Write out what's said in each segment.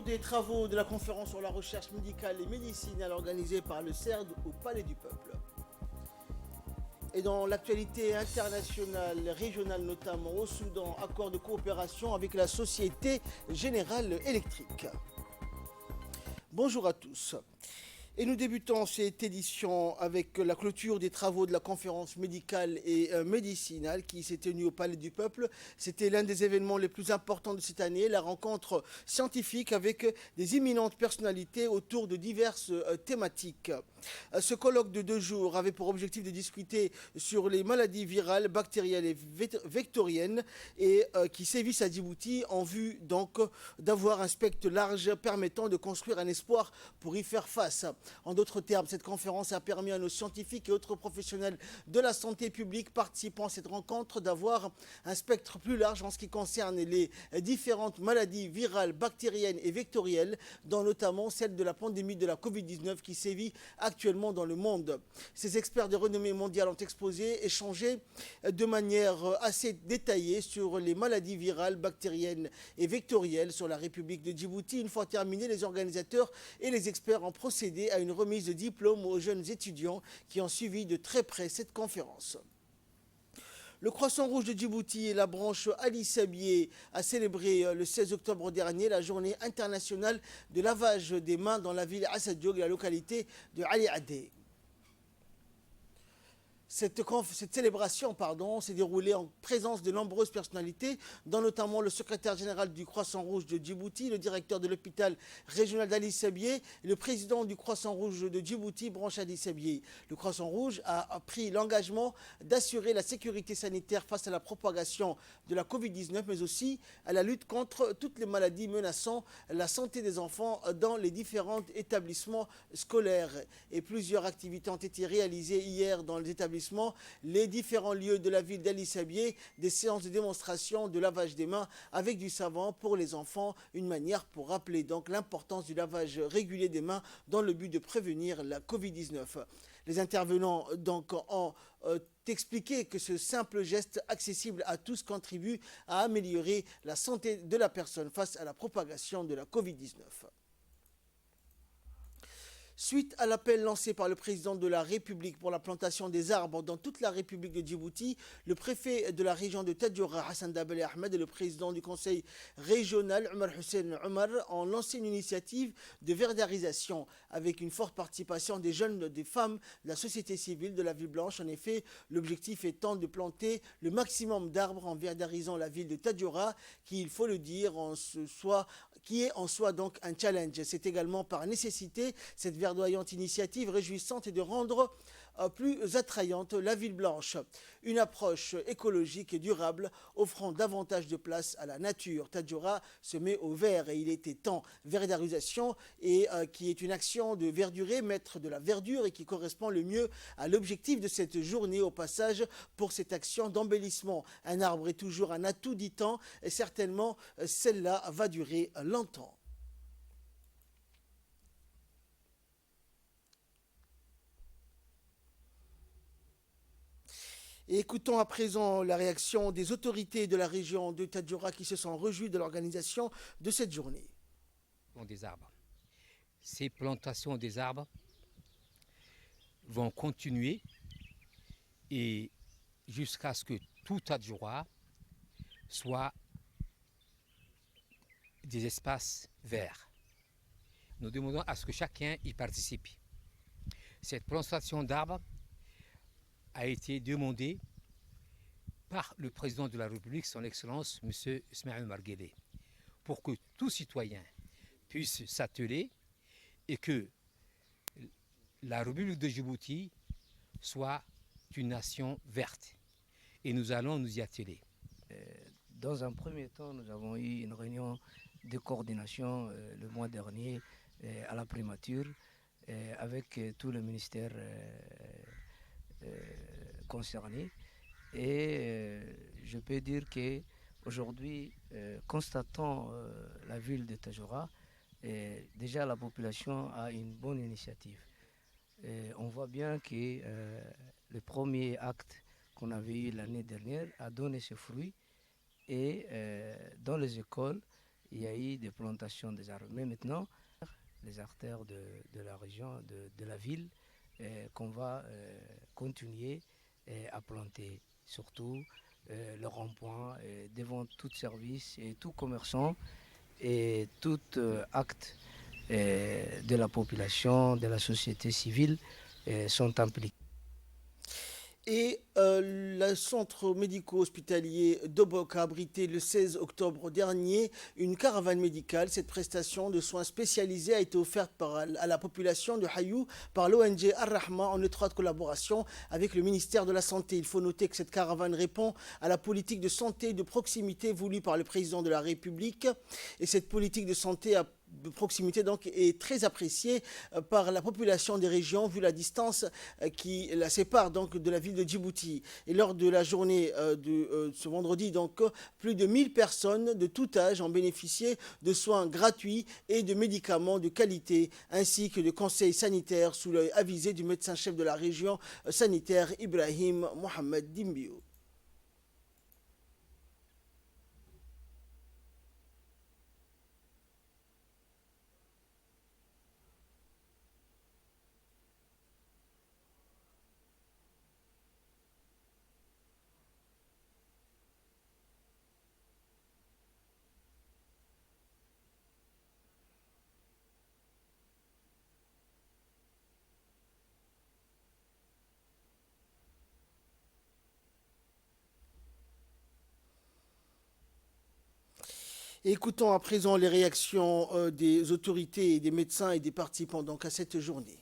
des travaux de la conférence sur la recherche médicale et médicinale organisée par le CERD au Palais du Peuple. Et dans l'actualité internationale, régionale notamment, au Soudan, accord de coopération avec la Société Générale Électrique. Bonjour à tous. Et nous débutons cette édition avec la clôture des travaux de la conférence médicale et médicinale qui s'est tenue au Palais du Peuple. C'était l'un des événements les plus importants de cette année, la rencontre scientifique avec des éminentes personnalités autour de diverses thématiques. Ce colloque de 2 jours avait pour objectif de discuter sur les maladies virales, bactériennes et vectoriennes et qui sévissent à Djibouti en vue donc d'avoir un spectre large permettant de construire un espoir pour y faire face. En d'autres termes, cette conférence a permis à nos scientifiques et autres professionnels de la santé publique participant à cette rencontre d'avoir un spectre plus large en ce qui concerne les différentes maladies virales, bactériennes et vectorielles, dont notamment celle de la pandémie de la Covid-19 qui sévit actuellement dans le monde. Ces experts de renommée mondiale ont exposé, échangé de manière assez détaillée sur les maladies virales, bactériennes et vectorielles sur la République de Djibouti. Une fois terminés, les organisateurs et les experts ont procédé à une remise de diplôme aux jeunes étudiants qui ont suivi de très près cette conférence. Le Croissant Rouge de Djibouti et la branche Ali Sabié a célébré le 16 octobre dernier la journée internationale de lavage des mains dans la ville Assadioug, la localité de Ali Adé. Cette célébration s'est déroulée en présence de nombreuses personnalités, dont notamment le secrétaire général du Croissant Rouge de Djibouti, le directeur de l'hôpital régional d'Ali Sabié et le président du Croissant Rouge de Djibouti, branche Ali Sabié. Le Croissant Rouge a pris l'engagement d'assurer la sécurité sanitaire face à la propagation de la Covid-19, mais aussi à la lutte contre toutes les maladies menaçant la santé des enfants dans les différents établissements scolaires. Et plusieurs activités ont été réalisées hier dans les établissements, les différents lieux de la ville d'Ali Sabié, des séances de démonstration de lavage des mains avec du savon pour les enfants, une manière pour rappeler donc l'importance du lavage régulier des mains dans le but de prévenir la Covid-19. Les intervenants donc ont expliqué que ce simple geste accessible à tous contribue à améliorer la santé de la personne face à la propagation de la Covid-19. Suite à l'appel lancé par le président de la République pour la plantation des arbres dans toute la République de Djibouti, le préfet de la région de Tadjoura, Hassan Dabel Ahmed, et le président du conseil régional, Omar Hussein Omar, ont lancé une initiative de verdarisation avec une forte participation des jeunes, des femmes, de la société civile de la Ville Blanche. En effet, l'objectif étant de planter le maximum d'arbres en verdarisant la ville de Tadjoura, qui, il faut le dire, qui est en soi donc un challenge. C'est également par nécessité cette verdoyante initiative réjouissante et de rendre plus attrayante la ville blanche. Une approche écologique et durable offrant davantage de place à la nature. Tadjoura se met au vert et il était temps. Verdarisation et qui est une action de verdurer, mettre de la verdure et qui correspond le mieux à l'objectif de cette journée au passage pour cette action d'embellissement. Un arbre est toujours un atout, dit-on, et certainement celle-là va durer longtemps. Et écoutons à présent la réaction des autorités de la région de Tadjoura qui se sont réjouies de l'organisation de cette journée. Des arbres. Ces plantations des arbres vont continuer et jusqu'à ce que tout Tadjoura soit des espaces verts. Nous demandons à ce que chacun y participe. Cette plantation d'arbres a été demandée par le président de la République, son Excellence, M. Ismaël Omar Guelleh, pour que tout citoyen puisse s'atteler et que la République de Djibouti soit une nation verte. Et nous allons nous y atteler. Dans un premier temps, nous avons eu une réunion de coordination le mois dernier à la primature avec tout le ministère concernés et je peux dire qu'aujourd'hui, constatant la ville de Tadjoura, déjà la population a une bonne initiative. On voit bien que le premier acte qu'on avait eu l'année dernière a donné ses fruits et dans les écoles, il il y a eu des plantations des arbres. Mais maintenant, les artères de la région, de la ville, qu'on va continuer à planter. Surtout le rond-point devant tout service et tout commerçant et tout acte de la population, de la société civile sont impliqués. Et le centre médico-hospitalier d'Obok a abrité le 16 octobre dernier une caravane médicale. Cette prestation de soins spécialisés a été offerte à la population de Hayou par l'ONG Ar-Rahma en étroite collaboration avec le ministère de la Santé. Il faut noter que cette caravane répond à la politique de santé de proximité voulue par le président de la République. Et cette politique de santé de proximité donc est très appréciée par la population des régions vu la distance qui la sépare donc de la ville de Djibouti. Et lors de la journée de ce vendredi, donc plus de 1000 personnes de tout âge ont bénéficié de soins gratuits et de médicaments de qualité ainsi que de conseils sanitaires sous l'œil avisé du médecin-chef de la région sanitaire Ibrahim Mohamed Dimbio. Écoutons à présent les réactions des autorités et des médecins et des participants donc à cette journée.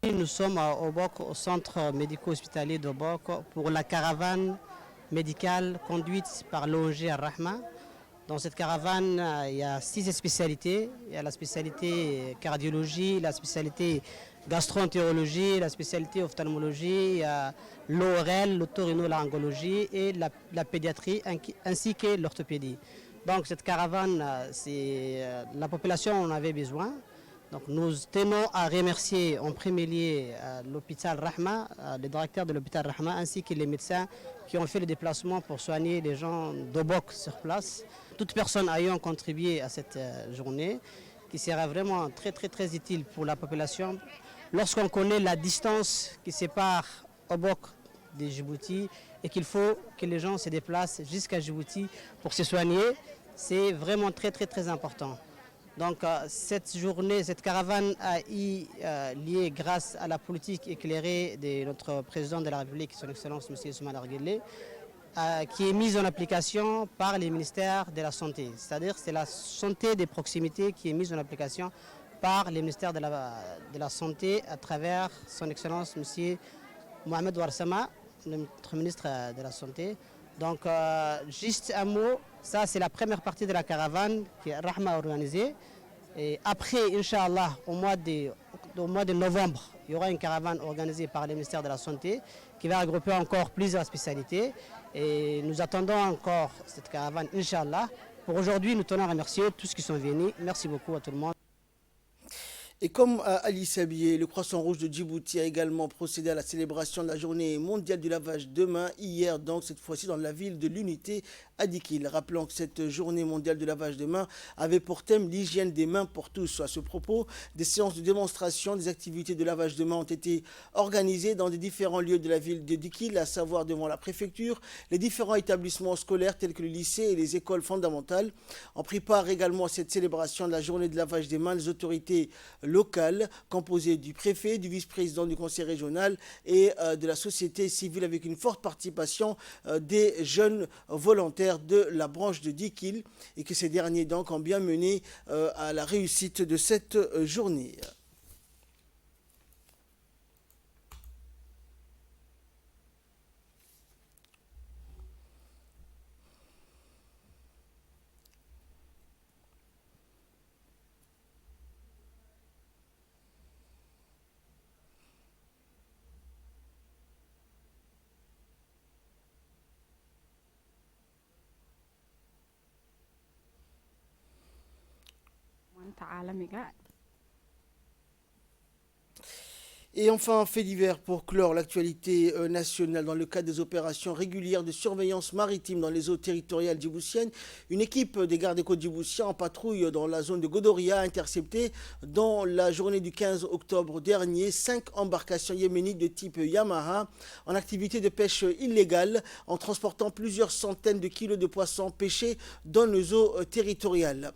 Nous sommes à Obok, au centre médico-hospitalier d'Obok, pour la caravane médicale conduite par l'ONG Ar-Rahma. Dans cette caravane, il y a 6 spécialités. Il y a la spécialité cardiologie, la spécialité gastro-entérologie, la spécialité ophtalmologie, il y a l'ORL, l'otorhinolaryngologie et la pédiatrie ainsi que l'orthopédie. Donc cette caravane, la population en avait besoin. Donc nous tenons à remercier en premier lieu l'hôpital Rahma, le directeur de l'hôpital Rahma, ainsi que les médecins qui ont fait le déplacement pour soigner les gens d'Obok sur place. Toutes personnes ayant contribué à cette journée, qui sera vraiment très très très utile pour la population. Lorsqu'on connaît la distance qui sépare Obok de Djibouti et qu'il faut que les gens se déplacent jusqu'à Djibouti pour se soigner, c'est vraiment très très très important. Donc cette journée, cette caravane a été liée grâce à la politique éclairée de notre président de la République, son Excellence M. Soumaïla Arguellé, qui est mise en application par les ministères de la Santé. C'est-à-dire c'est la santé de proximité qui est mise en application par les ministères de la Santé à travers son Excellence M. Mohamed Warsama, notre ministre de la Santé. Donc juste un mot, ça c'est la première partie de la caravane que Rahma a organisée. Et après, Inch'Allah, au mois de novembre, il y aura une caravane organisée par le ministère de la Santé qui va regrouper encore plusieurs spécialités. Et nous attendons encore cette caravane, Inch'Allah. Pour aujourd'hui, nous tenons à remercier tous ceux qui sont venus. Merci beaucoup à tout le monde. Et comme à Ali Sabié, le Croissant Rouge de Djibouti a également procédé à la célébration de la journée mondiale du lavage de mains, hier donc cette fois-ci dans la ville de l'Unité à Dikil. Rappelons que cette journée mondiale de lavage de mains avait pour thème l'hygiène des mains pour tous. À ce propos, des séances de démonstration des activités de lavage de mains ont été organisées dans des différents lieux de la ville de Dikil, à savoir devant la préfecture, les différents établissements scolaires tels que le lycée et les écoles fondamentales. On prépare également à cette célébration de la journée de lavage des mains les autorités locales composées du préfet, du vice-président du conseil régional et de la société civile avec une forte participation des jeunes volontaires de la branche de Dikil et que ces derniers donc ont bien mené à la réussite de cette journée. Et enfin, un fait divers pour clore l'actualité nationale. Dans le cadre des opérations régulières de surveillance maritime dans les eaux territoriales djiboutiennes, une équipe des gardes-côtes djiboutiens en patrouille dans la zone de Godoria a intercepté dans la journée du 15 octobre dernier 5 embarcations yéménites de type Yamaha en activité de pêche illégale en transportant plusieurs centaines de kilos de poissons pêchés dans nos eaux territoriales.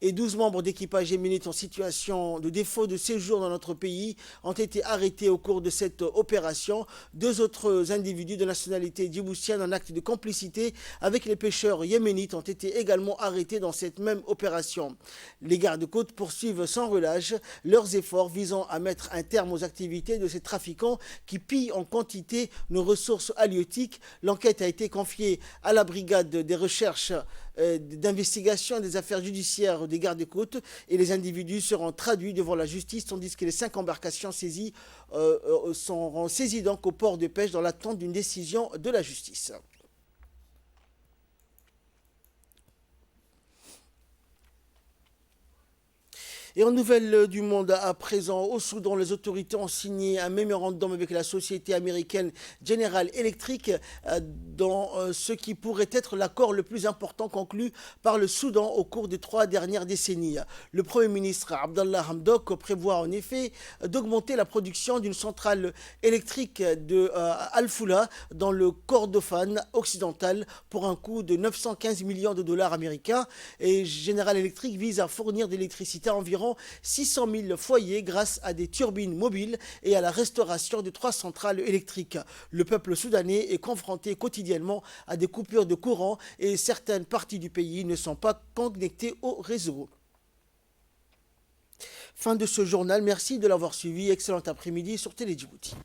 Et 12 membres d'équipage yéménites en situation de défaut de séjour dans notre pays ont été arrêtés au cours de cette opération. 2 autres individus de nationalité djiboutienne en acte de complicité avec les pêcheurs yéménites ont été également arrêtés dans cette même opération. Les gardes-côtes poursuivent sans relâche leurs efforts visant à mettre un terme aux activités de ces trafiquants qui pillent en quantité nos ressources halieutiques. L'enquête a été confiée à la brigade des recherches d'investigation des affaires judiciaires des gardes-côtes et les individus seront traduits devant la justice tandis que les 5 embarcations saisies seront saisies donc au port de pêche dans l'attente d'une décision de la justice. Et en nouvelles du monde à présent, au Soudan, les autorités ont signé un mémorandum avec la société américaine General Electric dans ce qui pourrait être l'accord le plus important conclu par le Soudan au cours des 3 dernières décennies. Le Premier ministre Abdallah Hamdok prévoit en effet d'augmenter la production d'une centrale électrique de Al-Foula dans le Kordofan occidental pour un coût de 915 millions de dollars américains. Et General Electric vise à fournir de l'électricité à environ 600 000 foyers grâce à des turbines mobiles et à la restauration de 3 centrales électriques. Le peuple soudanais est confronté quotidiennement à des coupures de courant et certaines parties du pays ne sont pas connectées au réseau. Fin de ce journal, merci de l'avoir suivi. Excellent après-midi sur Télé Djibouti.